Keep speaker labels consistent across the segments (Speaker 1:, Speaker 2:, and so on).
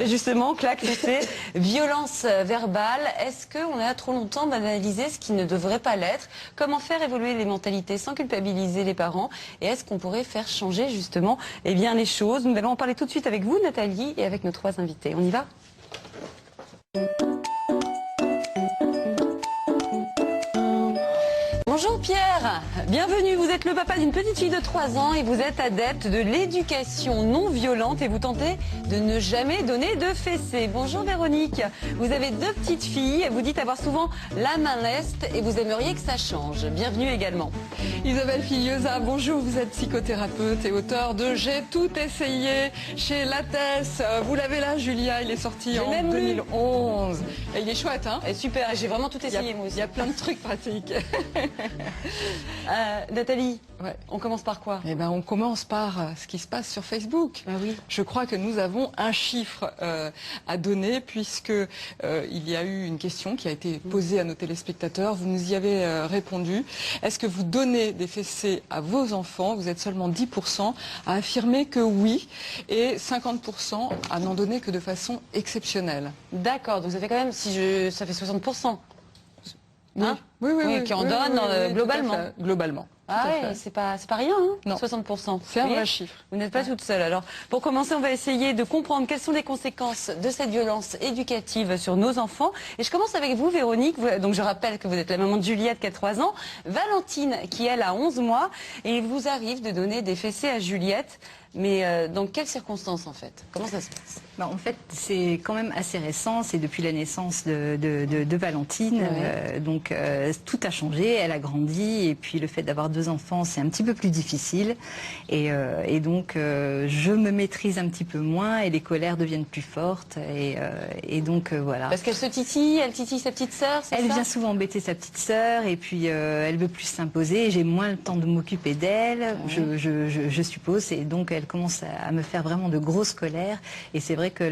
Speaker 1: Justement, claque, fessée, violence verbale. Est-ce qu'on a trop longtemps banalisé ce qui ne devrait pas l'être? Comment faire évoluer les mentalités sans culpabiliser les parents? Et est-ce qu'on pourrait faire changer justement les choses? Nous allons en parler tout de suite avec vous, Nathalie, et avec nos trois invités. On y va? Bonjour Pierre, bienvenue, vous êtes le papa d'une petite fille de 3 ans et vous êtes adepte de l'éducation non violente et vous tentez de ne jamais donner de fessées. Bonjour Véronique, vous avez 2 petites filles, vous dites avoir souvent la main leste et vous aimeriez que ça change. Bienvenue également.
Speaker 2: Isabelle Filiosa, bonjour, vous êtes psychothérapeute et auteur de J'ai tout essayé chez Lattès. Vous l'avez là, Julia, il est sorti en 2011. Et il est chouette, hein?
Speaker 1: Et super, j'ai vraiment tout essayé moi aussi.
Speaker 2: Il y a plein de trucs pratiques.
Speaker 1: Nathalie,
Speaker 2: ouais.
Speaker 1: On commence par quoi?
Speaker 2: Eh ben, on commence par ce qui se passe sur Facebook.
Speaker 1: Ah oui.
Speaker 2: Je crois que nous avons un chiffre à donner puisque il y a eu une question qui a été posée à nos téléspectateurs. Vous nous y avez répondu. Est-ce que vous donnez des fessées à vos enfants? Vous êtes seulement 10% à affirmer que oui et 50% à n'en donner que de façon exceptionnelle.
Speaker 1: D'accord, donc ça fait quand même, ça fait 60%. Hein?
Speaker 2: Oui,
Speaker 1: qui en donne globalement.
Speaker 2: Globalement.
Speaker 1: Ah ouais, c'est pas rien, hein,
Speaker 2: non.
Speaker 1: 60%.
Speaker 2: C'est un vrai chiffre.
Speaker 1: Vous n'êtes pas toute seule. Alors, pour commencer, on va essayer de comprendre quelles sont les conséquences de cette violence éducative sur nos enfants. Et je commence avec vous, Véronique. Donc, je rappelle que vous êtes la maman de Juliette qui a 3 ans, Valentine qui, elle, a 11 mois. Et il vous arrive de donner des fessées à Juliette. Mais dans quelles circonstances, en fait? Comment ça se passe?
Speaker 3: En fait, c'est quand même assez récent. C'est depuis la naissance de Valentine.
Speaker 1: Ouais.
Speaker 3: Donc, tout a changé. Elle a grandi. Et puis, le fait d'avoir 2 enfants, c'est un petit peu plus difficile. Et donc, je me maîtrise un petit peu moins. Et les colères deviennent plus fortes. Et donc, voilà.
Speaker 1: Parce qu'elle se titille, elle titille sa petite sœur, c'est ça?
Speaker 3: Elle vient souvent embêter sa petite sœur. Et puis, elle veut plus s'imposer. J'ai moins le temps de m'occuper d'elle,
Speaker 1: Ouais.
Speaker 3: je suppose. Et donc, elle commence à me faire vraiment de grosses colères. Et c'est vrai que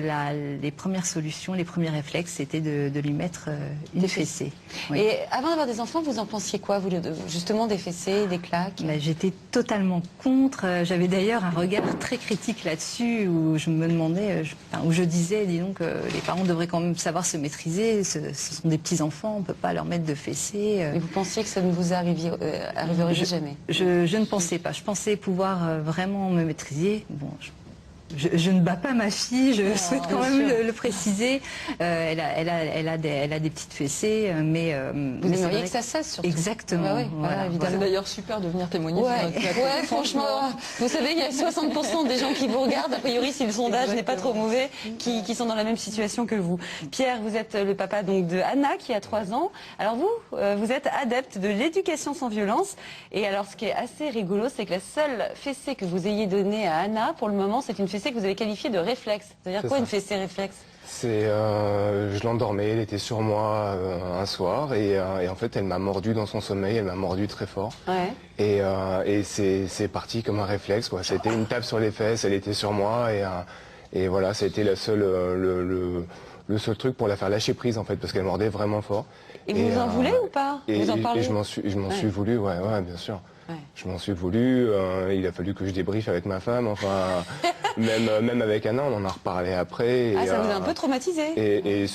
Speaker 3: les premières solutions, les premiers réflexes, c'était de lui mettre une fessée. Oui.
Speaker 1: Et avant d'avoir des enfants, vous en pensiez quoi, vous, justement, des fessées, des claques?
Speaker 3: J'étais totalement contre. J'avais d'ailleurs un regard très critique là-dessus, où je me demandais, où je disais, dis donc, les parents devraient quand même savoir se maîtriser. Ce sont des petits-enfants, on ne peut pas leur mettre de fessées.
Speaker 1: Et vous pensiez que ça ne vous arriverait jamais?
Speaker 3: Je ne pensais pas. Je pensais pouvoir vraiment me maîtriser. Bon, je ne bats pas ma fille, je souhaite quand même le préciser. Elle a des petites fessées, mais
Speaker 1: vous aimeriez que ça cesse, surtout.
Speaker 3: Exactement.
Speaker 1: Bah oui, voilà, évidemment.
Speaker 2: C'est d'ailleurs super de venir témoigner.
Speaker 1: Ouais, franchement, vous savez, il y a 60% des gens qui vous regardent, a priori, si le sondage n'est pas trop mauvais, qui sont dans la même situation que vous. Pierre, vous êtes le papa donc de Anna, qui a 3 ans. Alors vous êtes adepte de l'éducation sans violence. Et alors, ce qui est assez rigolo, c'est que la seule fessée que vous ayez donnée à Anna, pour le moment, c'est une fessée que vous avez qualifiée de réflexe. C'est-à-dire quoi, une fessée réflexe?
Speaker 4: C'est, je l'endormais, elle était sur moi un soir et en fait elle m'a mordu dans son sommeil, elle m'a mordu très fort.
Speaker 1: Ouais.
Speaker 4: Et c'est parti comme un réflexe, quoi. C'était une tape sur les fesses, elle était sur moi et voilà, c'était la seule, le seul truc pour la faire lâcher prise en fait, parce qu'elle mordait vraiment fort.
Speaker 1: Et vous en voulez ou pas? Vous en parlez?
Speaker 4: Et je m'en suis voulu, ouais, bien sûr.
Speaker 1: Ouais.
Speaker 4: Je m'en suis voulu, il a fallu que je débriefe avec ma femme, enfin, même avec Anna, on en a reparlé après.
Speaker 1: Ah, ça vous a un peu traumatisé?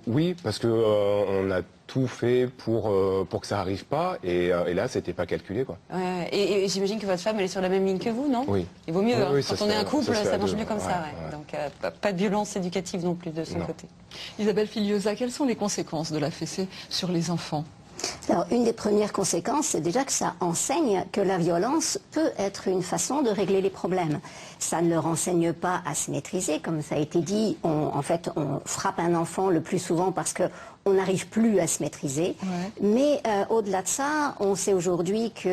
Speaker 4: Oui, parce que on a tout fait pour que ça arrive pas, et là, c'était pas calculé, quoi.
Speaker 1: Ouais, et j'imagine que votre femme, elle est sur la même ligne que vous, non?
Speaker 4: Oui.
Speaker 1: Il vaut mieux,
Speaker 4: oui,
Speaker 1: hein.
Speaker 4: oui,
Speaker 1: Quand on est un couple, ça marche mieux comme ça.
Speaker 4: Ouais.
Speaker 1: Donc, pas de violence éducative non plus de son côté.
Speaker 2: Isabelle Filiosa, quelles sont les conséquences de la fessée sur les enfants?
Speaker 5: Alors, une des premières conséquences, c'est déjà que ça enseigne que la violence peut être une façon de régler les problèmes. Ça ne leur enseigne pas à se maîtriser, comme ça a été dit. En fait, on frappe un enfant le plus souvent parce qu'on n'arrive plus à se maîtriser. Ouais. Mais au-delà de ça, on sait aujourd'hui qu'il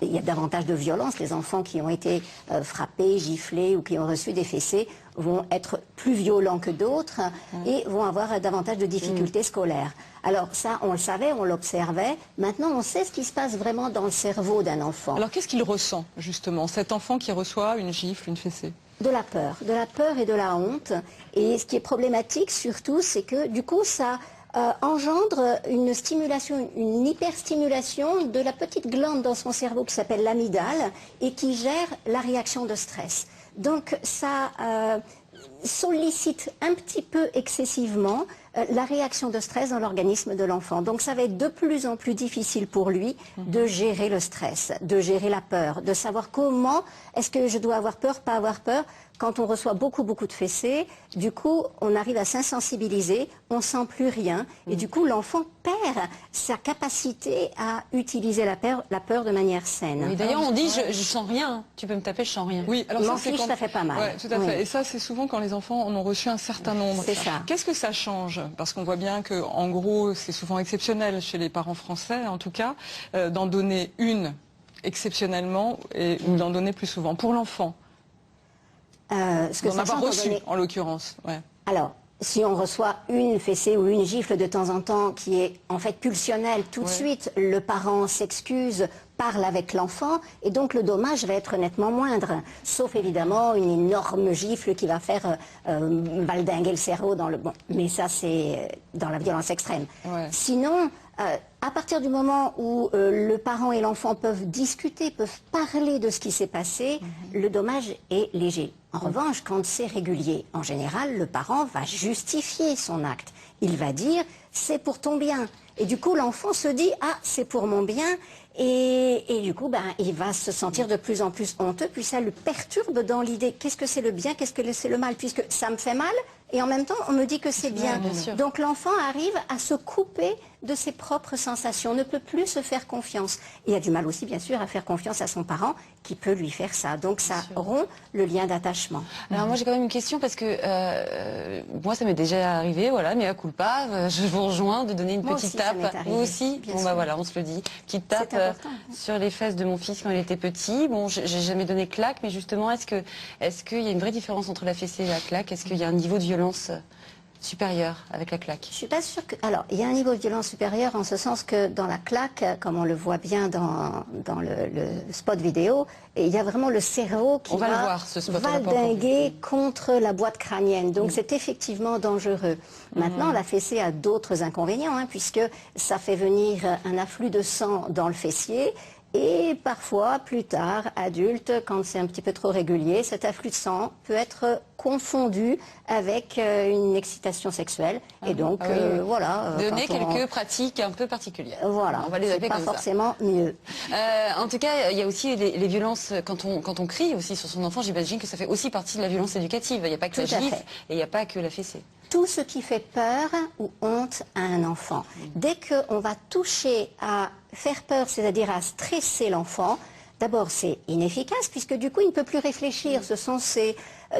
Speaker 5: y a davantage de violence. Les enfants qui ont été frappés, giflés ou qui ont reçu des fessées vont être plus violents que d'autres et vont avoir davantage de difficultés scolaires. Alors ça, on le savait, on l'observait. Maintenant, on sait ce qui se passe vraiment dans le cerveau d'un enfant.
Speaker 2: Alors qu'est-ce qu'il ressent, justement, cet enfant qui reçoit une gifle, une fessée?
Speaker 5: De la peur et de la honte. Et ce qui est problématique surtout, c'est que du coup, ça engendre une stimulation, une hyperstimulation de la petite glande dans son cerveau qui s'appelle l'amygdale et qui gère la réaction de stress. Donc ça sollicite un petit peu excessivement la réaction de stress dans l'organisme de l'enfant. Donc ça va être de plus en plus difficile pour lui de gérer le stress, de gérer la peur, de savoir comment est-ce que je dois avoir peur, pas avoir peur. Quand on reçoit beaucoup de fessées, du coup, on arrive à s'insensibiliser, on sent plus rien, et du coup, l'enfant perd sa capacité à utiliser la peur de manière saine.
Speaker 1: Oui, d'ailleurs, on dit je sens rien. Tu peux me taper, je sens rien.
Speaker 2: Oui, alors
Speaker 5: M'en
Speaker 2: ça,
Speaker 5: fiche,
Speaker 2: quand...
Speaker 5: ça fait pas mal.
Speaker 2: Ouais, tout à
Speaker 5: Oui.
Speaker 2: fait. Et ça, c'est souvent quand les enfants en ont reçu un certain nombre.
Speaker 5: C'est ça.
Speaker 2: Qu'est-ce que ça change? Parce qu'on voit bien que, en gros, c'est souvent exceptionnel chez les parents français, en tout cas, d'en donner une exceptionnellement ou d'en donner plus souvent. Pour l'enfant, d'en avoir reçu, en l'occurrence. Ouais.
Speaker 5: Alors, si on reçoit une fessée ou une gifle de temps en temps qui est en fait pulsionnelle, tout de suite, le parent s'excuse, parle avec l'enfant, et donc le dommage va être nettement moindre. Sauf évidemment une énorme gifle qui va faire valdinguer le cerveau dans le... Bon, mais ça, c'est dans la violence extrême.
Speaker 2: Ouais.
Speaker 5: Sinon, à partir du moment où le parent et l'enfant peuvent discuter, peuvent parler de ce qui s'est passé, le dommage est léger. En revanche, quand c'est régulier, en général, le parent va justifier son acte. Il va dire « c'est pour ton bien ». Et du coup, l'enfant se dit « ah, c'est pour mon bien ». Et du coup, il va se sentir de plus en plus honteux, puis ça le perturbe dans l'idée « qu'est-ce que c'est le bien, qu'est-ce que c'est le mal ?» Puisque ça me fait mal, et en même temps, on me dit que c'est bien. Donc l'enfant arrive à se couper de ses propres sensations, ne peut plus se faire confiance. Et il a du mal aussi, bien sûr, à faire confiance à son parent qui peut lui faire ça. Donc ça rompt le lien d'attachement.
Speaker 1: Alors moi j'ai quand même une question parce que moi ça m'est déjà arrivé, voilà, mais à culpa, je vous rejoins de donner une
Speaker 5: Moi
Speaker 1: petite
Speaker 5: aussi, ça m'est
Speaker 1: tape.
Speaker 5: arrivé,
Speaker 1: Vous aussi,
Speaker 5: bien
Speaker 1: bon
Speaker 5: sûr.
Speaker 1: bah voilà, on se le dit, petite tape
Speaker 5: C'est important.
Speaker 1: sur les fesses de mon fils quand il était petit. Bon, j'ai jamais donné claque, mais justement, est-ce qu'il y a une vraie différence entre la fessée et la claque? Est-ce qu'il y a un niveau de violence supérieur avec la claque?
Speaker 5: Je suis pas sûre que... Alors, il y a un niveau de violence supérieur en ce sens que dans la claque, comme on le voit bien dans le spot vidéo, et il y a vraiment le cerveau qui
Speaker 1: On va le
Speaker 5: va
Speaker 1: voir, ce spot, on l'a pas encore
Speaker 5: valdinguer contre la boîte crânienne. Donc c'est effectivement dangereux. Maintenant, la fessée a d'autres inconvénients, puisque ça fait venir un afflux de sang dans le fessier. Et parfois, plus tard, adulte, quand c'est un petit peu trop régulier, cet afflux de sang peut être confondu avec une excitation sexuelle. Et donc, voilà.
Speaker 1: Donner
Speaker 5: quand on-
Speaker 1: quelques pratiques un peu particulières.
Speaker 5: Voilà,
Speaker 1: On va les
Speaker 5: c'est
Speaker 1: appeler
Speaker 5: pas
Speaker 1: comme ça.
Speaker 5: forcément mieux.
Speaker 1: En tout cas, il y a aussi les violences quand on crie aussi sur son enfant. J'imagine que ça fait aussi partie de la violence éducative. Il n'y a pas que la
Speaker 5: Tout à
Speaker 1: gifle
Speaker 5: fait.
Speaker 1: et il n'y a pas que la fessée.
Speaker 5: Tout ce qui fait peur ou honte à un enfant. Dès qu'on va toucher à faire peur, c'est-à-dire à stresser l'enfant, d'abord c'est inefficace puisque du coup il ne peut plus réfléchir. Ce sont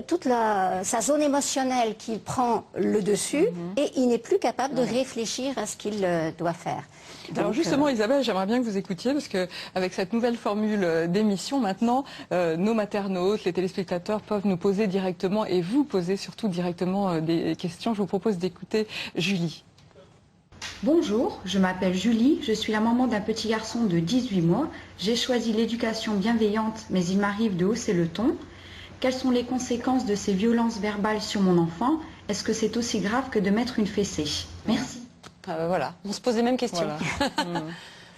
Speaker 5: toute sa zone émotionnelle qui prend le dessus et il n'est plus capable de réfléchir à ce qu'il doit faire.
Speaker 2: Alors
Speaker 5: Donc,
Speaker 2: justement, Isabelle, j'aimerais bien que vous écoutiez, parce que avec cette nouvelle formule d'émission, maintenant, nos maternautes, les téléspectateurs peuvent nous poser directement, et vous poser surtout directement des questions. Je vous propose d'écouter Julie.
Speaker 6: Bonjour, je m'appelle Julie, je suis la maman d'un petit garçon de 18 mois. J'ai choisi l'éducation bienveillante, mais il m'arrive de hausser le ton. Quelles sont les conséquences de ces violences verbales sur mon enfant? Est-ce que c'est aussi grave que de mettre une fessée? Merci.
Speaker 1: Voilà, on se pose les mêmes questions.
Speaker 2: Voilà.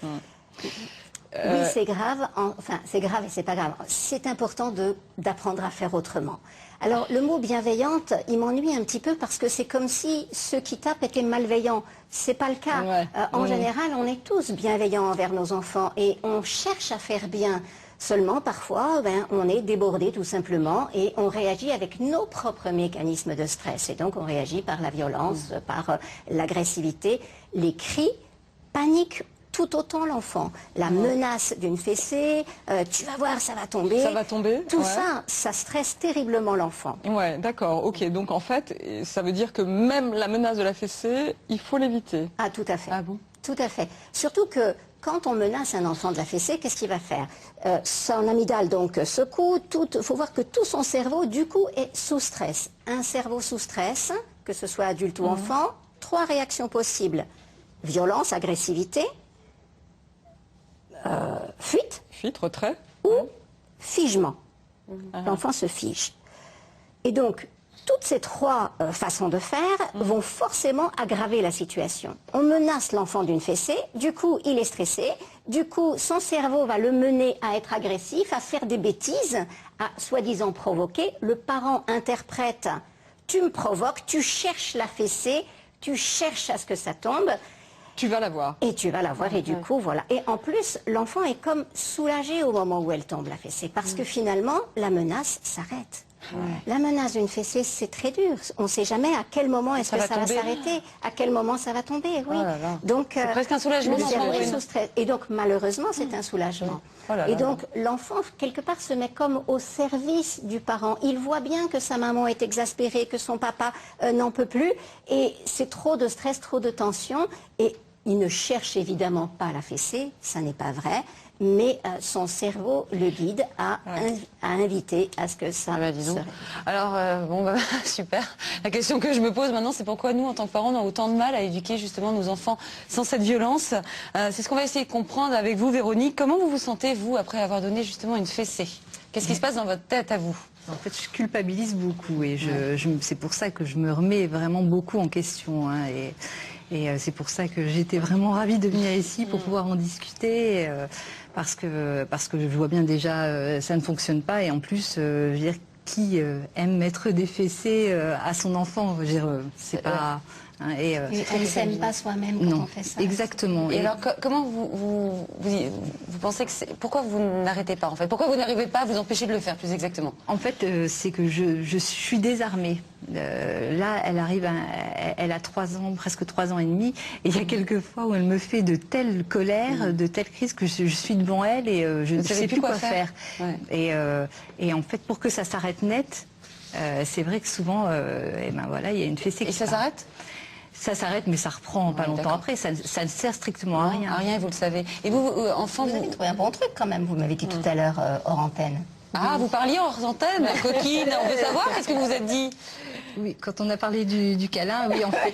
Speaker 5: Oui, c'est grave. Enfin, c'est grave et c'est pas grave. C'est important d'apprendre à faire autrement. Alors, le mot bienveillante, il m'ennuie un petit peu parce que c'est comme si ceux qui tapent étaient malveillants. C'est pas le cas.
Speaker 2: Ouais.
Speaker 5: En général, on est tous bienveillants envers nos enfants et on cherche à faire bien. Seulement, parfois, on est débordé tout simplement et on réagit avec nos propres mécanismes de stress. Et donc, on réagit par la violence, par l'agressivité. Les cris paniquent tout autant l'enfant. La menace d'une fessée, tu vas voir, ça va tomber.
Speaker 2: Ça va tomber.
Speaker 5: Tout
Speaker 2: ouais.
Speaker 5: ça stresse terriblement l'enfant.
Speaker 2: Ouais, d'accord, ok. Donc en fait, ça veut dire que même la menace de la fessée, il faut l'éviter.
Speaker 5: Ah, tout à fait.
Speaker 1: Ah bon?
Speaker 5: Tout à fait. Surtout que quand on menace un enfant de la fessée, qu'est-ce qu'il va faire? Son amygdale donc secoue, il faut voir que tout son cerveau du coup est sous stress. Un cerveau sous stress, que ce soit adulte ou enfant, 3 réactions possibles. Violence, agressivité, fuite
Speaker 2: Fuite, retrait.
Speaker 5: ou figement. L'enfant se fige. Et donc, toutes ces 3 façons de faire vont forcément aggraver la situation. On menace l'enfant d'une fessée, du coup il est stressé, du coup son cerveau va le mener à être agressif, à faire des bêtises, à soi-disant provoquer. Le parent interprète tu me provoques, tu cherches la fessée, tu cherches à ce que ça tombe.
Speaker 2: Tu vas la voir.
Speaker 5: Et tu vas la voir et du coup, voilà. Et en plus, l'enfant est comme soulagé au moment où elle tombe, la fessée. Parce que finalement, la menace s'arrête. La menace d'une fessée, c'est très dur. On ne sait jamais à quel moment est-ce que ça va s'arrêter, à quel moment ça va tomber. Oui. Donc,
Speaker 1: c'est presque un soulagement.
Speaker 5: Le cerveau est sous stress. Et donc, malheureusement, c'est un soulagement. Et donc, l'enfant, quelque part, se met comme au service du parent. Il voit bien que sa maman est exaspérée, que son papa n'en peut plus. Et c'est trop de stress, trop de tension. Et il ne cherche évidemment pas la fessée, ça n'est pas vrai, mais son cerveau le guide à inviter à ce que ça se...
Speaker 1: Alors, super. La question que je me pose maintenant, c'est pourquoi nous, en tant que parents, on a autant de mal à éduquer justement nos enfants sans cette violence. C'est ce qu'on va essayer de comprendre avec vous, Véronique. Comment vous vous sentez, vous, après avoir donné justement une fessée? Qu'est-ce qui se passe dans votre tête à vous?
Speaker 3: En fait, je culpabilise beaucoup et c'est pour ça que je me remets vraiment beaucoup en question. Hein, et c'est pour ça que j'étais vraiment ravie de venir ici pour pouvoir en discuter, parce que je vois bien déjà ça ne fonctionne pas et en plus, je veux dire, qui aime mettre des fessées à son enfant, je veux dire, c'est pas... Hein,
Speaker 5: on ne s'aime pas soi-même quand on fait ça.
Speaker 3: Exactement.
Speaker 1: Et alors, comment vous pensez que c'est... Pourquoi vous n'arrêtez pas, en fait? Pourquoi vous n'arrivez pas à vous empêcher de le faire, plus exactement?
Speaker 3: En fait, c'est que je suis désarmée. Là, elle a 3 ans, presque 3 ans et demi, et il y a quelques fois où elle me fait de telles colères, de telles crises que je suis devant elle et je ne sais plus quoi faire. Et en fait, pour que ça s'arrête net, c'est vrai que souvent, il y a une fessée qui
Speaker 1: ça s'arrête?
Speaker 3: Ça s'arrête, mais ça reprend pas longtemps après. Ça ne sert strictement à rien.
Speaker 1: À rien, vous le savez. Et vous, enfant,
Speaker 5: vous avez trouvé un bon truc quand même, vous m'avez dit tout à l'heure hors antenne.
Speaker 1: Ah, vous parliez hors antenne, coquine. On veut savoir, qu'est-ce que vous vous êtes dit?
Speaker 3: Oui, quand on a parlé du câlin, oui, en fait,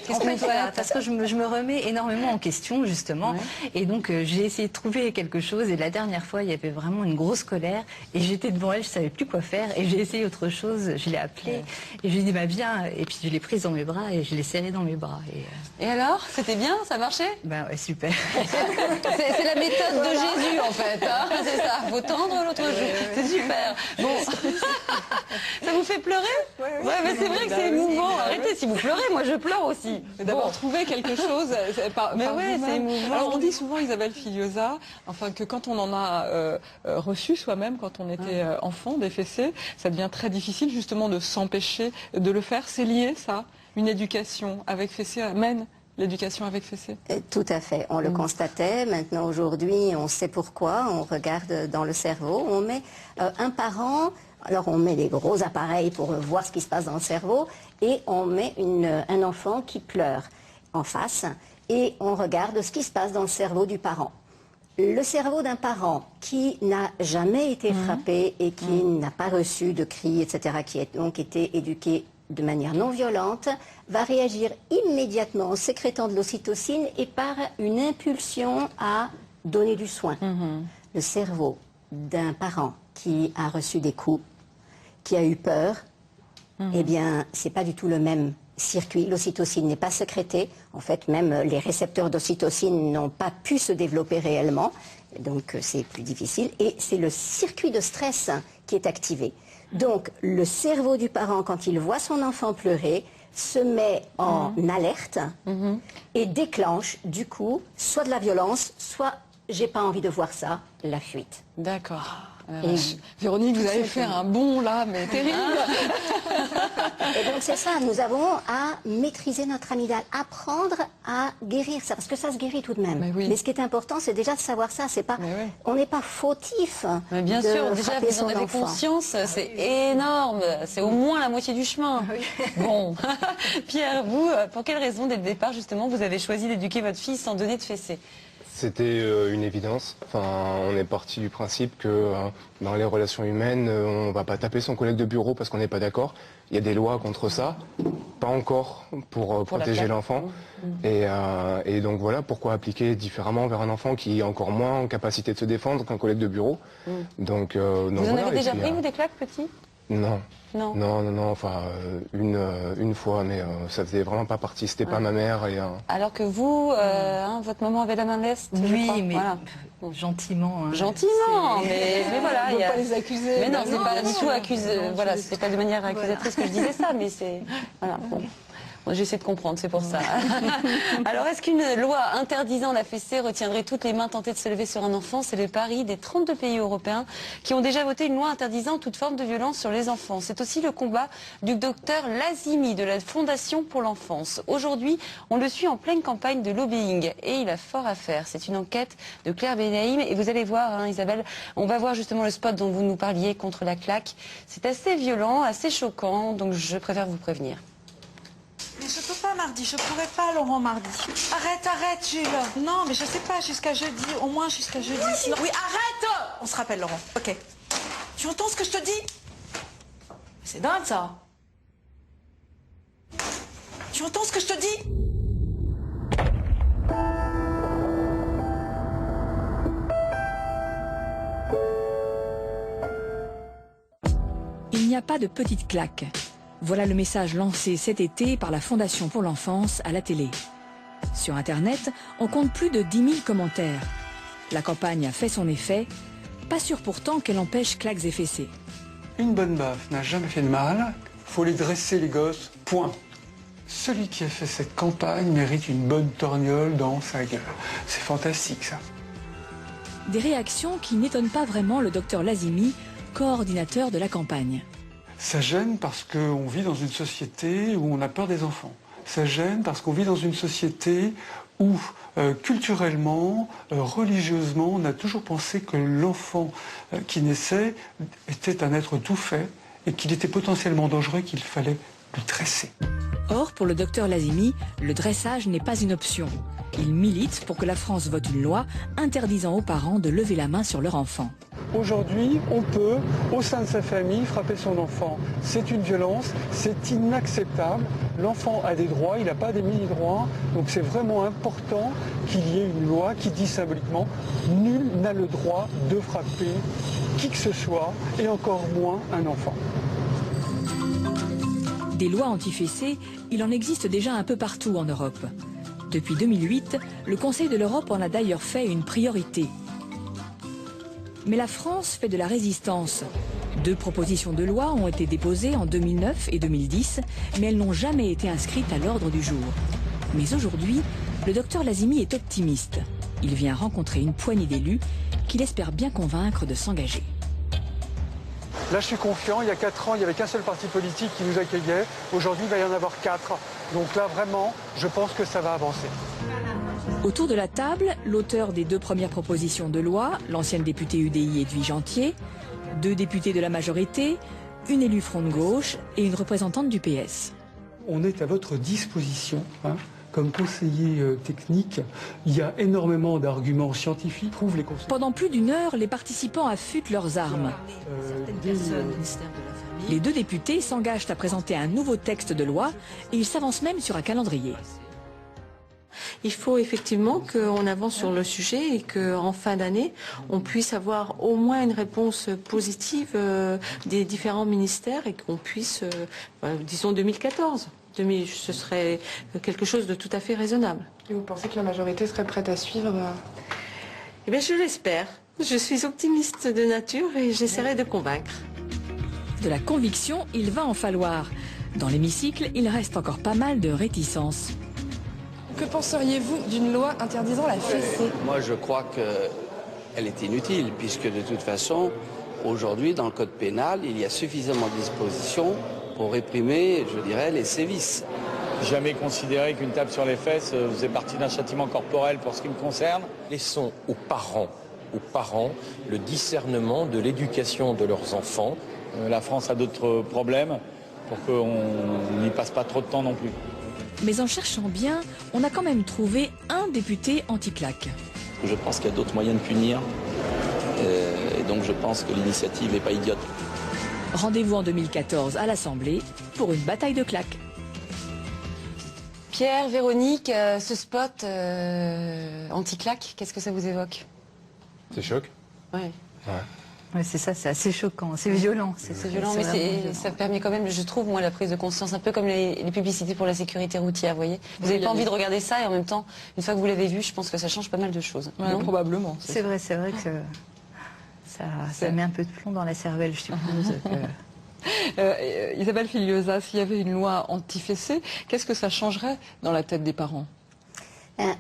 Speaker 3: parce que je me remets énormément en question, justement. Et donc, j'ai essayé de trouver quelque chose. Et la dernière fois, il y avait vraiment une grosse colère. Et j'étais devant elle, je savais plus quoi faire. Et j'ai essayé autre chose. Je l'ai appelée. Et je lui ai dit, viens. Et puis, je l'ai prise dans mes bras et je l'ai serrée dans mes bras.
Speaker 1: Et alors, c'était bien? Ça marchait?
Speaker 3: Ben ouais, super.
Speaker 1: C'est la méthode de Jésus, en fait. Hein, c'est ça. Faut tendre l'autre joue. C'est super. Bon. Ça vous fait pleurer? Ouais, mais c'est vrai que c'est émouvant. Arrêtez, si vous pleurez, moi je pleure aussi.
Speaker 2: D'avoir trouvé quelque chose
Speaker 1: mais ouais, c'est émouvant.
Speaker 2: Alors on dit souvent, Isabelle Filiosa, enfin que quand on en a reçu soi-même, quand on était enfant, des fessées, ça devient très difficile justement de s'empêcher de le faire. C'est lié, ça? Une éducation avec fessées amène l'éducation avec fessées?
Speaker 5: Tout à fait. On le constatait. Maintenant, aujourd'hui, on sait pourquoi. On regarde dans le cerveau. On met un parent... Alors, on met des gros appareils pour voir ce qui se passe dans le cerveau et on met un enfant qui pleure en face et on regarde ce qui se passe dans le cerveau du parent. Le cerveau d'un parent qui n'a jamais été frappé et qui n'a pas reçu de cris, etc., qui a donc été éduqué de manière non violente, va réagir immédiatement en sécrétant de l'ocytocine et par une impulsion à donner du soin. Le cerveau d'un parent qui a reçu des coups, qui a eu peur, eh bien, c'est pas du tout le même circuit. L'ocytocine n'est pas sécrétée. En fait, même les récepteurs d'ocytocine n'ont pas pu se développer réellement. Donc, c'est plus difficile. Et c'est le circuit de stress qui est activé. Donc, le cerveau du parent, quand il voit son enfant pleurer, se met en alerte et déclenche, du coup, soit de la violence, soit j'ai pas envie de voir ça, la fuite.
Speaker 1: D'accord.
Speaker 2: Véronique, vous avez fait un bond là, mais terrible.
Speaker 5: Et donc c'est ça, nous avons à maîtriser notre amygdale, apprendre à guérir ça, parce que ça se guérit tout de même. Mais ce qui est important, c'est déjà de savoir ça. C'est pas, on n'est pas fautif.
Speaker 1: Mais bien sûr, déjà vous en avez conscience, c'est énorme. C'est au moins la moitié du chemin. Bon, Pierre, vous, pour quelle raison dès le départ justement vous avez choisi d'éduquer votre fille sans donner de fessée?
Speaker 4: C'était une évidence. Enfin, on est parti du principe que dans les relations humaines, on ne va pas taper son collègue de bureau parce qu'on n'est pas d'accord. Il y a des lois contre ça, pas encore pour protéger l'enfant. Et donc voilà, pourquoi appliquer différemment vers un enfant qui est encore moins en capacité de se défendre qu'un collègue de bureau. Donc,
Speaker 1: vous en avez déjà pris, vous, des claques, petit?
Speaker 4: Non.
Speaker 1: Non.
Speaker 4: Non, enfin, une fois, mais ça faisait vraiment pas partie, c'était pas ma mère. Et,
Speaker 1: Alors que vous, votre maman avait la main leste, je
Speaker 3: Oui,
Speaker 1: crois.
Speaker 3: mais
Speaker 1: Voilà.
Speaker 3: gentiment. Hein.
Speaker 1: Gentiment, mais voilà.
Speaker 2: On ne peut pas les accuser.
Speaker 1: Mais non, c'est pas du tout
Speaker 2: Non,
Speaker 1: voilà, c'est pas de manière accusatrice que je disais ça, mais c'est voilà. Bon. J'essaie de comprendre, c'est pour ça. Alors, est-ce qu'une loi interdisant la fessée retiendrait toutes les mains tentées de se lever sur un enfant? C'est le pari des 32 pays européens qui ont déjà voté une loi interdisant toute forme de violence sur les enfants. C'est aussi le combat du docteur Lazimi de la Fondation pour l'enfance. Aujourd'hui, on le suit en pleine campagne de lobbying et il a fort à faire. C'est une enquête de Claire Benaïm et vous allez voir, hein, Isabelle, on va voir justement le spot dont vous nous parliez contre la claque. C'est assez violent, assez choquant, donc je préfère vous prévenir.
Speaker 7: Mais je peux pas mardi, je pourrais pas Laurent mardi. Arrête Jules. Non mais je sais pas, jusqu'à jeudi, au moins jusqu'à jeudi. Oui, arrête. On se rappelle Laurent, ok. Tu entends ce que je te dis? C'est dingue ça. Tu entends ce que je te dis?
Speaker 8: Il n'y a pas de petite claque. Voilà le message lancé cet été par la Fondation pour l'enfance à la télé. Sur Internet, on compte plus de 10 000 commentaires. La campagne a fait son effet, pas sûr pourtant qu'elle empêche claques et fessées.
Speaker 9: Une bonne baffe n'a jamais fait de mal, faut les dresser les gosses, point. Celui qui a fait cette campagne mérite une bonne torgnole dans sa gueule. C'est fantastique ça.
Speaker 8: Des réactions qui n'étonnent pas vraiment le docteur Lazimi, coordinateur de la campagne.
Speaker 9: Ça gêne parce qu'on vit dans une société où on a peur des enfants. Ça gêne parce qu'on vit dans une société où culturellement, religieusement, on a toujours pensé que l'enfant qui naissait était un être tout fait et qu'il était potentiellement dangereux, qu'il fallait le dresser.
Speaker 8: Or, pour le docteur Lazimi, le dressage n'est pas une option. Il milite pour que la France vote une loi interdisant aux parents de lever la main sur leur enfant.
Speaker 9: Aujourd'hui, on peut, au sein de sa famille, frapper son enfant. C'est une violence, c'est inacceptable. L'enfant a des droits, il n'a pas des mini-droits. Donc c'est vraiment important qu'il y ait une loi qui dit symboliquement « Nul n'a le droit de frapper qui que ce soit, et encore moins un enfant ».
Speaker 8: Des lois anti-fessées, il en existe déjà un peu partout en Europe. Depuis 2008, le Conseil de l'Europe en a d'ailleurs fait une priorité. Mais la France fait de la résistance. 2 propositions de loi ont été déposées en 2009 et 2010, mais elles n'ont jamais été inscrites à l'ordre du jour. Mais aujourd'hui, le docteur Lazimi est optimiste. Il vient rencontrer une poignée d'élus qu'il espère bien convaincre de s'engager.
Speaker 9: Là, je suis confiant. Il y a 4 ans, il n'y avait qu'un seul parti politique qui nous accueillait. Aujourd'hui, il va y en avoir 4. Donc là, vraiment, je pense que ça va avancer.
Speaker 8: Autour de la table, l'auteur des 2 premières propositions de loi, l'ancienne députée UDI Edwige Antier, 2 députés de la majorité, une élue Front de gauche et une représentante du PS.
Speaker 9: On est à votre disposition, hein, comme conseiller technique. Il y a énormément d'arguments scientifiques.
Speaker 8: Pendant plus d'1 heure, les participants affûtent leurs armes. Les 2 députés s'engagent à présenter un nouveau texte de loi et ils s'avancent même sur un calendrier.
Speaker 10: Il faut effectivement qu'on avance sur le sujet et qu'en fin d'année, on puisse avoir au moins une réponse positive des différents ministères et qu'on puisse, disons 2014. Ce serait quelque chose de tout à fait raisonnable.
Speaker 11: Et vous pensez que la majorité serait prête à suivre?
Speaker 10: Eh bien, je l'espère. Je suis optimiste de nature et j'essaierai de convaincre.
Speaker 8: De la conviction, il va en falloir. Dans l'hémicycle, il reste encore pas mal de réticences.
Speaker 11: Que penseriez-vous d'une loi interdisant la fessée?
Speaker 12: Moi, je crois qu'elle est inutile, puisque de toute façon, aujourd'hui, dans le code pénal, il y a suffisamment de dispositions pour réprimer, je dirais, les sévices.
Speaker 13: Jamais considéré qu'une tape sur les fesses faisait partie d'un châtiment corporel pour ce qui me concerne.
Speaker 14: Laissons aux parents le discernement de l'éducation de leurs enfants.
Speaker 13: La France a d'autres problèmes pour qu'on n'y passe pas trop de temps non plus.
Speaker 8: Mais en cherchant bien, on a quand même trouvé un député anti-claque.
Speaker 14: Je pense qu'il y a d'autres moyens de punir. Et donc je pense que l'initiative n'est pas idiote.
Speaker 8: Rendez-vous en 2014 à l'Assemblée pour une bataille de claques.
Speaker 1: Pierre, Véronique, ce spot anti-claque, qu'est-ce que ça vous évoque?
Speaker 4: C'est choc.
Speaker 1: Ouais.
Speaker 3: Oui, c'est ça, c'est assez choquant, c'est violent.
Speaker 1: C'est violent, mais ça permet quand même, je trouve, moi, la prise de conscience, un peu comme les publicités pour la sécurité routière, vous voyez. Vous n'avez pas envie de regarder ça et en même temps, une fois que vous l'avez vu, je pense que ça change pas mal de choses.
Speaker 2: Ouais, probablement.
Speaker 3: C'est vrai que ça met un peu de plomb dans la cervelle, je suppose.
Speaker 2: Isabelle Filiosa, s'il y avait une loi anti-fessée, qu'est-ce que ça changerait dans la tête des parents ?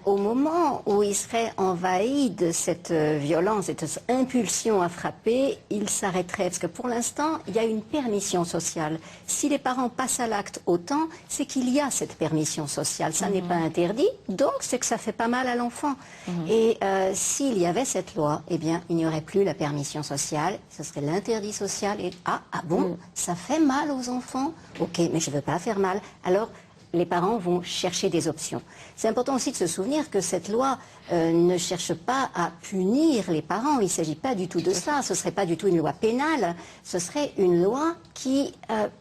Speaker 5: Au moment où ils seraient envahis de cette violence et de cette impulsion à frapper, ils s'arrêteraient. Parce que pour l'instant, il y a une permission sociale. Si les parents passent à l'acte autant, c'est qu'il y a cette permission sociale. Ça n'est pas interdit, donc c'est que ça fait pas mal à l'enfant. Et s'il y avait cette loi, eh bien, il n'y aurait plus la permission sociale, ce serait l'interdit social. Et bon, ça fait mal aux enfants. Ok, mais je ne veux pas faire mal. Alors, les parents vont chercher des options. C'est important aussi de se souvenir que cette loi ne cherche pas à punir les parents. Il ne s'agit pas du tout de ça. Ce ne serait pas du tout une loi pénale. Ce serait une loi qui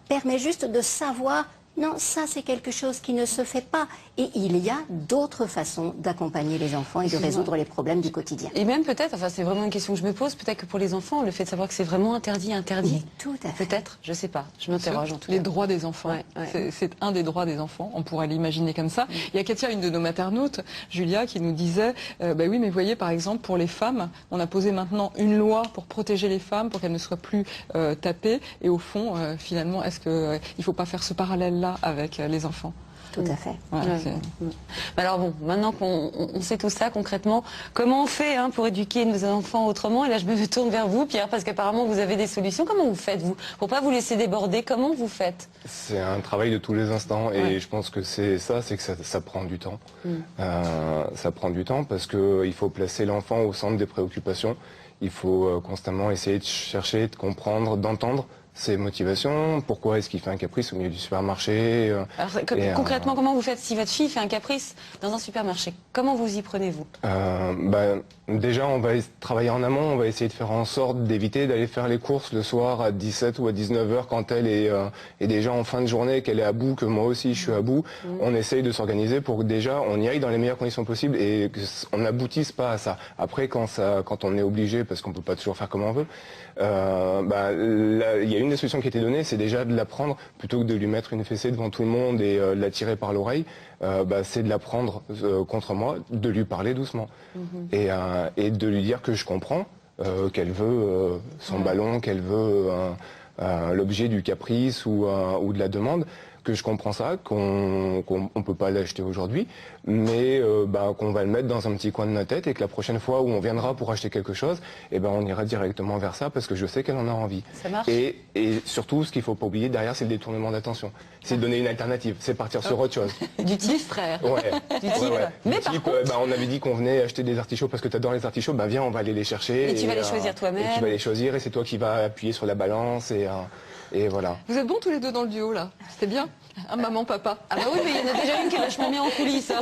Speaker 5: permet juste de savoir non, ça c'est quelque chose qui ne se fait pas. Et il y a d'autres façons d'accompagner les enfants et de résoudre les problèmes du quotidien.
Speaker 1: Et même peut-être, enfin c'est vraiment une question que je me pose, peut-être que pour les enfants, le fait de savoir que c'est vraiment interdit.
Speaker 5: Mais tout à fait.
Speaker 1: Peut-être, je sais pas, je m'interroge en tout cas.
Speaker 2: Les droits des enfants, c'est un des droits des enfants, on pourrait l'imaginer comme ça. Il y a Katia, une de nos maternautes, Julia, qui nous disait, oui mais voyez par exemple pour les femmes, on a posé maintenant une loi pour protéger les femmes, pour qu'elles ne soient plus tapées, et au fond, finalement, est-ce qu'il ne faut pas faire ce parallèle-là avec les enfants ?
Speaker 5: Tout à fait.
Speaker 1: Alors bon, maintenant qu'on sait tout ça concrètement, comment on fait pour éduquer nos enfants autrement? Et là je me tourne vers vous, Pierre, parce qu'apparemment vous avez des solutions. Comment vous faites, vous, pour pas vous laisser déborder? Comment vous faites?
Speaker 4: C'est un travail de tous les instants et je pense que c'est que ça prend du temps. Ça prend du temps parce qu'il faut placer l'enfant au centre des préoccupations. Il faut constamment essayer de chercher, de comprendre, d'entendre ses motivations, pourquoi est-ce qu'il fait un caprice au milieu du supermarché.
Speaker 1: Alors, concrètement, comment vous faites si votre fille fait un caprice dans un supermarché? Comment vous y prenez-vous?
Speaker 4: Déjà, on va travailler en amont, on va essayer de faire en sorte d'éviter d'aller faire les courses le soir à 17 ou à 19h quand elle est déjà en fin de journée, qu'elle est à bout, que moi aussi je suis à bout. On essaye de s'organiser pour que déjà on y aille dans les meilleures conditions possibles et qu'on n'aboutisse pas à ça. Après, quand on est obligé, parce qu'on peut pas toujours faire comme on veut, il y a une des solutions qui a été donnée, c'est déjà de la prendre, plutôt que de lui mettre une fessée devant tout le monde et de la tirer par l'oreille, c'est de la prendre contre moi, de lui parler doucement et de lui dire que je comprends qu'elle veut son ballon, qu'elle veut l'objet du caprice ou de la demande, que je comprends ça, qu'on peut pas l'acheter aujourd'hui, mais qu'on va le mettre dans un petit coin de ma tête et que la prochaine fois où on viendra pour acheter quelque chose, on ira directement vers ça parce que je sais qu'elle en a envie.
Speaker 1: Ça marche.
Speaker 4: Et surtout, ce qu'il faut pas oublier derrière, c'est le détournement d'attention. C'est de donner une alternative, c'est partir sur autre chose.
Speaker 1: Du type frère.
Speaker 4: Ouais.
Speaker 1: Du type. Mais par contre...
Speaker 4: on avait dit qu'on venait acheter des artichauts parce que tu adores les artichauts, viens, on va aller les chercher.
Speaker 1: Et tu vas les choisir toi-même.
Speaker 4: Et tu vas les choisir et c'est toi qui vas appuyer sur la balance et voilà.
Speaker 2: Vous êtes bons tous les deux dans le duo là, c'était bien. Maman, papa.
Speaker 1: Ah bah oui, mais il y en a déjà une qui est vachement bien en coulisses.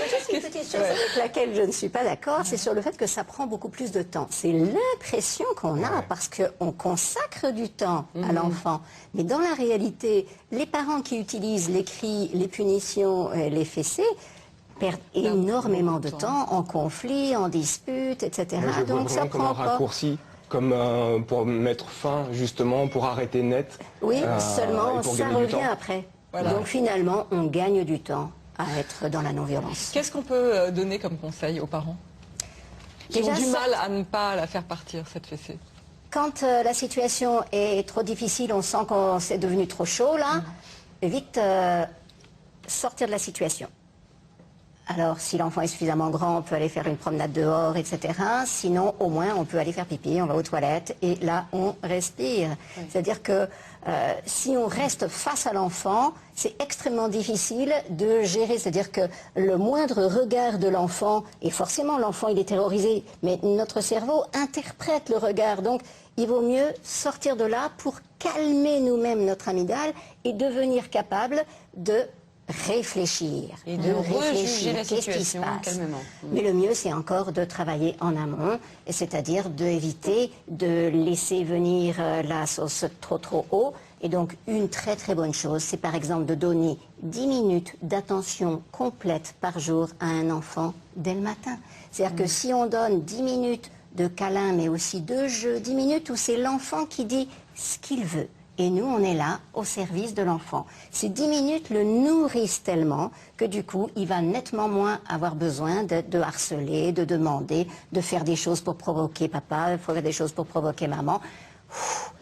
Speaker 5: Juste une petite chose avec laquelle je ne suis pas d'accord, c'est sur le fait que ça prend beaucoup plus de temps. C'est l'impression qu'on a parce qu'on consacre du temps à l'enfant. Mais dans la réalité, les parents qui utilisent les cris, les punitions, les fessées, perdent énormément de temps en conflits, en disputes, etc.
Speaker 4: Moi, je
Speaker 5: Donc ça prend pas...
Speaker 4: raccourci. Comme pour mettre fin, justement, pour arrêter net.
Speaker 5: Oui, seulement ça revient après.
Speaker 2: Voilà.
Speaker 5: Donc finalement, on gagne du temps à être dans la non-violence.
Speaker 2: Qu'est-ce qu'on peut donner comme conseil aux parents qui ont du mal à ne pas la faire partir, cette fessée?
Speaker 5: Quand la situation est trop difficile, on sent qu'on c'est devenu trop chaud, là, vite sortir de la situation. Alors, si l'enfant est suffisamment grand, on peut aller faire une promenade dehors, etc. Sinon, au moins, on peut aller faire pipi, on va aux toilettes, et là, on respire. C'est-à-dire que si on reste face à l'enfant, c'est extrêmement difficile de gérer. C'est-à-dire que le moindre regard de l'enfant, et forcément, l'enfant, il est terrorisé, mais notre cerveau interprète le regard. Donc, il vaut mieux sortir de là pour calmer nous-mêmes notre amygdale et devenir capable de réfléchir,
Speaker 1: et de rejuger la
Speaker 5: qu'est-ce qui se
Speaker 1: situation
Speaker 5: passe.
Speaker 1: calmement.
Speaker 5: Mais le mieux, c'est encore de travailler en amont, c'est-à-dire d'éviter de laisser venir la sauce trop haut. Et donc, une très très bonne chose, c'est par exemple de donner 10 minutes d'attention complète par jour à un enfant dès le matin. C'est-à-dire que si on donne 10 minutes de câlins, mais aussi de jeux, 10 minutes où c'est l'enfant qui dit ce qu'il veut. Et nous, on est là au service de l'enfant. Ces 10 minutes le nourrissent tellement que du coup, il va nettement moins avoir besoin de harceler, de demander, de faire des choses pour provoquer papa, de faire des choses pour provoquer maman.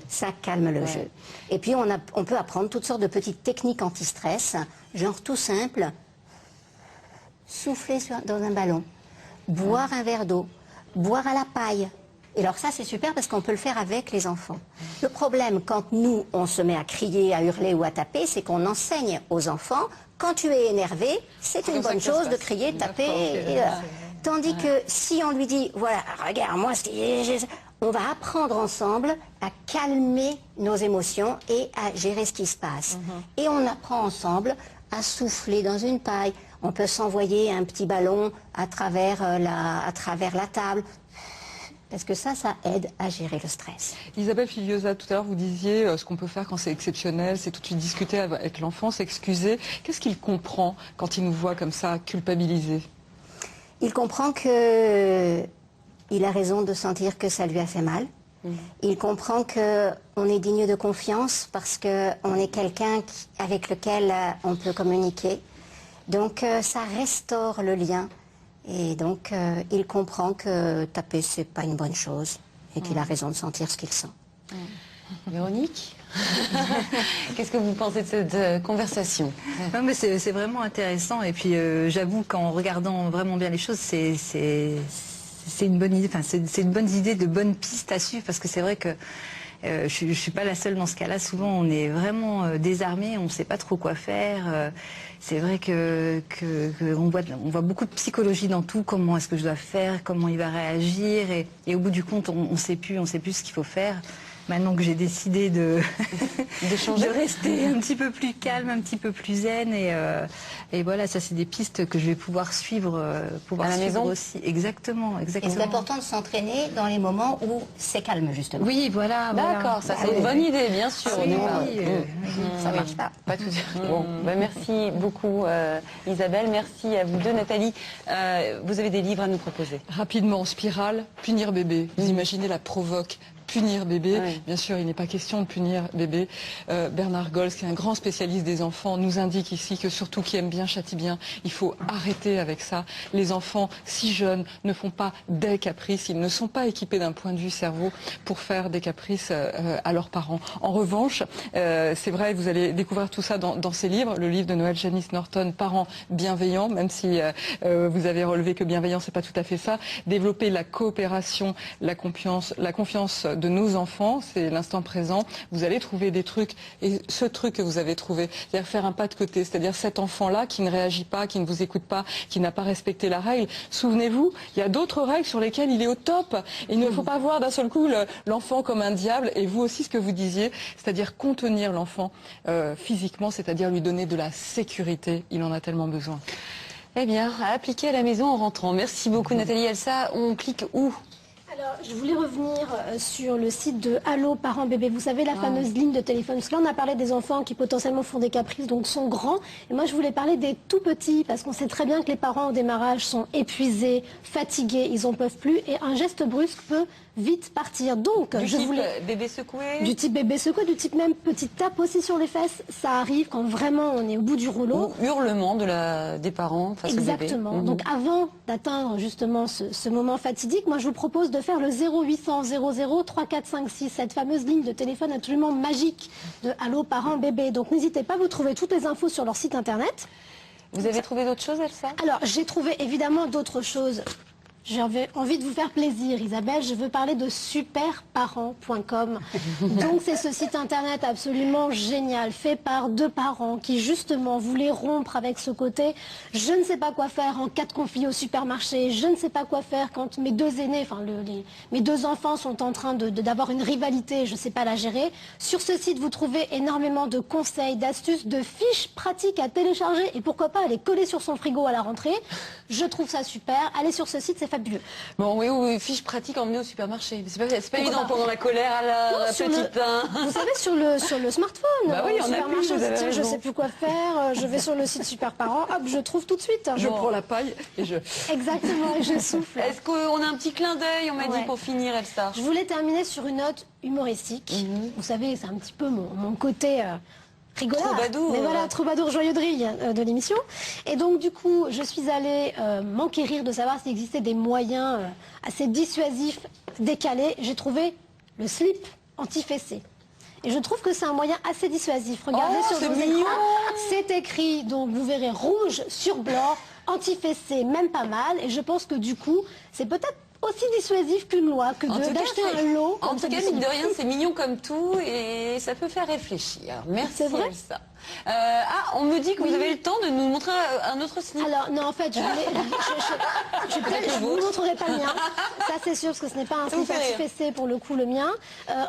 Speaker 5: Ça calme le jeu. Et puis, on peut apprendre toutes sortes de petites techniques anti-stress, genre tout simple, souffler dans un ballon, boire un verre d'eau, boire à la paille. Et alors ça, c'est super parce qu'on peut le faire avec les enfants. Le problème, quand nous, on se met à crier, à hurler ou à taper, c'est qu'on enseigne aux enfants, quand tu es énervé, c'est une bonne chose de crier, de taper. Tandis que si on lui dit, voilà, regarde, moi, on va apprendre ensemble à calmer nos émotions et à gérer ce qui se passe. Et on apprend ensemble à souffler dans une paille. On peut s'envoyer un petit ballon à travers la table. Parce que ça aide à gérer le stress.
Speaker 2: Isabelle Filiosa, tout à l'heure vous disiez ce qu'on peut faire quand c'est exceptionnel, c'est tout de suite discuter avec l'enfant, s'excuser. Qu'est-ce qu'il comprend quand il nous voit comme ça, culpabilisé?
Speaker 5: Il comprend qu'il a raison de sentir que ça lui a fait mal. Il comprend qu'on est digne de confiance parce qu'on est quelqu'un avec lequel on peut communiquer. Donc ça restaure le lien. Et donc, il comprend que taper, c'est pas une bonne chose et qu'il a raison de sentir ce qu'il sent.
Speaker 1: Véronique, qu'est-ce que vous pensez de cette conversation?
Speaker 3: Non, mais c'est vraiment intéressant. Et puis, j'avoue qu'en regardant vraiment bien les choses, c'est une bonne idée. Enfin, c'est une bonne idée, de bonnes pistes à suivre, parce que c'est vrai que je ne suis pas la seule dans ce cas-là. Souvent, on est vraiment désarmé, on ne sait pas trop quoi faire. C'est vrai qu'on voit beaucoup de psychologie dans tout. Comment est-ce que je dois faire? Comment il va réagir? Et au bout du compte, on ne sait plus ce qu'il faut faire. Maintenant que j'ai décidé de rester un petit peu plus calme, un petit peu plus zen, et voilà, ça c'est des pistes que je vais pouvoir suivre,
Speaker 1: à la maison
Speaker 3: aussi. Exactement.
Speaker 5: Et c'est important de s'entraîner dans les moments où c'est calme, justement.
Speaker 3: Oui, voilà.
Speaker 1: D'accord, ça c'est une bonne idée, bien sûr.
Speaker 5: Ça marche pas.
Speaker 1: Pas tout de suite. Bon, merci beaucoup Isabelle, merci à vous deux. Nathalie, vous avez des livres à nous proposer.
Speaker 2: Rapidement, Spirale, Punir bébé. Vous imaginez la provoque. Punir bébé, bien sûr, il n'est pas question de punir bébé. Bernard Gols, qui est un grand spécialiste des enfants, nous indique ici que surtout qui aime bien châtie bien. Il faut arrêter avec ça. Les enfants si jeunes ne font pas des caprices, ils ne sont pas équipés d'un point de vue cerveau pour faire des caprices à leurs parents. En revanche, c'est vrai, vous allez découvrir tout ça dans ces livres. Le livre de Noël Janice Norton, Parents bienveillants, même si vous avez relevé que bienveillant, c'est pas tout à fait ça. Développer la coopération, la confiance de nos enfants, c'est l'instant présent. Vous allez trouver des trucs, et ce truc que vous avez trouvé, c'est-à-dire faire un pas de côté, c'est-à-dire cet enfant-là qui ne réagit pas, qui ne vous écoute pas, qui n'a pas respecté la règle. Souvenez-vous, il y a d'autres règles sur lesquelles il est au top. Il ne faut pas voir d'un seul coup l'enfant comme un diable, et vous aussi ce que vous disiez, c'est-à-dire contenir l'enfant physiquement, c'est-à-dire lui donner de la sécurité. Il en a tellement besoin.
Speaker 1: Eh bien, à appliquer à la maison en rentrant. Merci beaucoup Nathalie. Elsa, on clique où ?
Speaker 15: Alors, je voulais revenir sur le site de Allo Parents Bébés. Vous savez, la fameuse ligne de téléphone. Parce que là, on a parlé des enfants qui potentiellement font des caprices, donc sont grands. Et moi, je voulais parler des tout petits, parce qu'on sait très bien que les parents au démarrage sont épuisés, fatigués, ils en peuvent plus. Et un geste brusque peut vite partir. Donc,
Speaker 1: du type bébé secoué.
Speaker 15: Du type bébé secoué, du type même petite tape aussi sur les fesses. Ça arrive quand vraiment on est au bout du rouleau.
Speaker 1: Ou hurlement des parents face
Speaker 15: Exactement.
Speaker 1: au bébé.
Speaker 15: Donc avant d'atteindre justement ce moment fatidique, moi je vous propose de faire le 0800 00 3456, cette fameuse ligne de téléphone absolument magique de Allo Parents Bébés. Donc n'hésitez pas, vous trouvez toutes les infos sur leur site internet.
Speaker 1: Vous avez trouvé d'autres choses, Elsa?
Speaker 15: Alors j'ai trouvé évidemment d'autres choses. J'avais envie de vous faire plaisir, Isabelle. Je veux parler de superparents.com. Donc, c'est ce site internet absolument génial, fait par deux parents qui, justement, voulaient rompre avec ce côté « je ne sais pas quoi faire en cas de conflit au supermarché, je ne sais pas quoi faire quand mes deux aînés, enfin, mes deux enfants sont en train d'avoir une rivalité, je ne sais pas la gérer ». Sur ce site, vous trouvez énormément de conseils, d'astuces, de fiches pratiques à télécharger et pourquoi pas à les coller sur son frigo à la rentrée. Je trouve ça super. Allez sur ce site, c'est fabuleux.
Speaker 1: Bon, oui, fiche pratique emmenée au supermarché. C'est pas évident pendant la colère à la petite.
Speaker 15: Vous savez, sur le smartphone,
Speaker 1: bah oui,
Speaker 15: au supermarché, je sais plus quoi faire, je vais sur le site Super Parents, hop, je trouve tout de suite.
Speaker 2: Je prends la paille et je...
Speaker 15: Exactement, et je souffle.
Speaker 1: Est-ce qu'on a un petit clin d'œil, on m'a dit, pour finir, Elsa?
Speaker 15: Je voulais terminer sur une note humoristique. Vous savez, c'est un petit peu mon côté... rigolard,
Speaker 1: troubadour,
Speaker 15: mais voilà, troubadour joyeux de rire de l'émission. Et donc du coup, je suis allée m'enquérir de savoir s'il existait des moyens assez dissuasifs, décalés. J'ai trouvé le slip anti-fessé. Et je trouve que c'est un moyen assez dissuasif. Regardez sur vos écrans, c'est écrit, donc vous verrez rouge sur blanc, anti-fessé, même pas mal. Et je pense que du coup, c'est peut-être aussi dissuasif qu'une loi, que d'acheter un lot.
Speaker 1: En tout cas, mine de rien, c'est mignon comme tout et ça peut faire réfléchir. Merci, Elsa. On me dit que vous avez le temps de nous montrer un autre slip.
Speaker 15: Alors, non, en fait, je vous montrerai pas le mien. Ça, c'est sûr, parce que ce n'est pas un slip anti-fessé, pour le coup, le mien.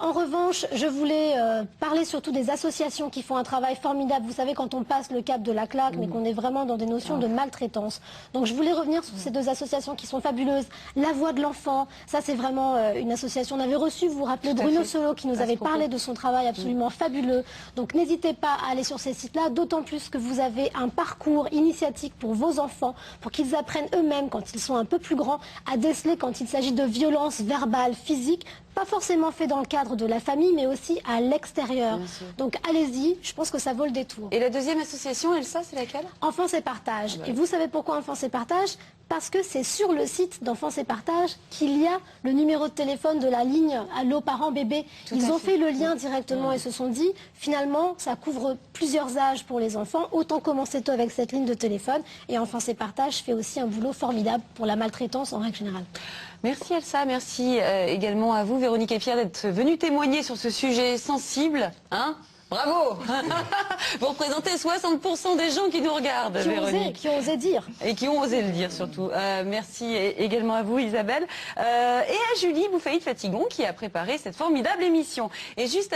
Speaker 15: En revanche, je voulais parler surtout des associations qui font un travail formidable. Vous savez, quand on passe le cap de la claque, mais qu'on est vraiment dans des notions de maltraitance. Donc, je voulais revenir sur ces deux associations qui sont fabuleuses. La Voix de l'enfant, ça, c'est vraiment une association. On avait reçu, vous vous rappelez, Bruno Solo, qui nous avait parlé de son travail absolument fabuleux. Donc, n'hésitez pas à aller sur ces sites-là, d'autant plus que vous avez un parcours initiatique pour vos enfants, pour qu'ils apprennent eux-mêmes, quand ils sont un peu plus grands, à déceler quand il s'agit de violences verbales, physiques, pas forcément fait dans le cadre de la famille, mais aussi à l'extérieur. Donc allez-y, je pense que ça vaut le détour.
Speaker 1: Et la deuxième association, Elsa, c'est laquelle?
Speaker 15: Enfance et Partage. Et vous savez pourquoi Enfance et Partage? Parce que c'est sur le site d'Enfance et Partage qu'il y a le numéro de téléphone de la ligne Allo Parents Bébés. Ils ont fait le lien directement et se sont dit, finalement, ça couvre plusieurs âges pour les enfants. Autant commencer tôt avec cette ligne de téléphone. Et Enfance et Partage fait aussi un boulot formidable pour la maltraitance en règle générale.
Speaker 1: Merci Elsa, merci également à vous, Véronique et Pierre, d'être venus témoigner sur ce sujet sensible. Bravo. Vous représentez 60% des gens qui nous regardent, Véronique.
Speaker 15: Qui ont osé dire.
Speaker 1: Et qui ont osé le dire, surtout. Merci également à vous, Isabelle. Et à Julie Bouffaïd-Fatigon, qui a préparé cette formidable émission. Et juste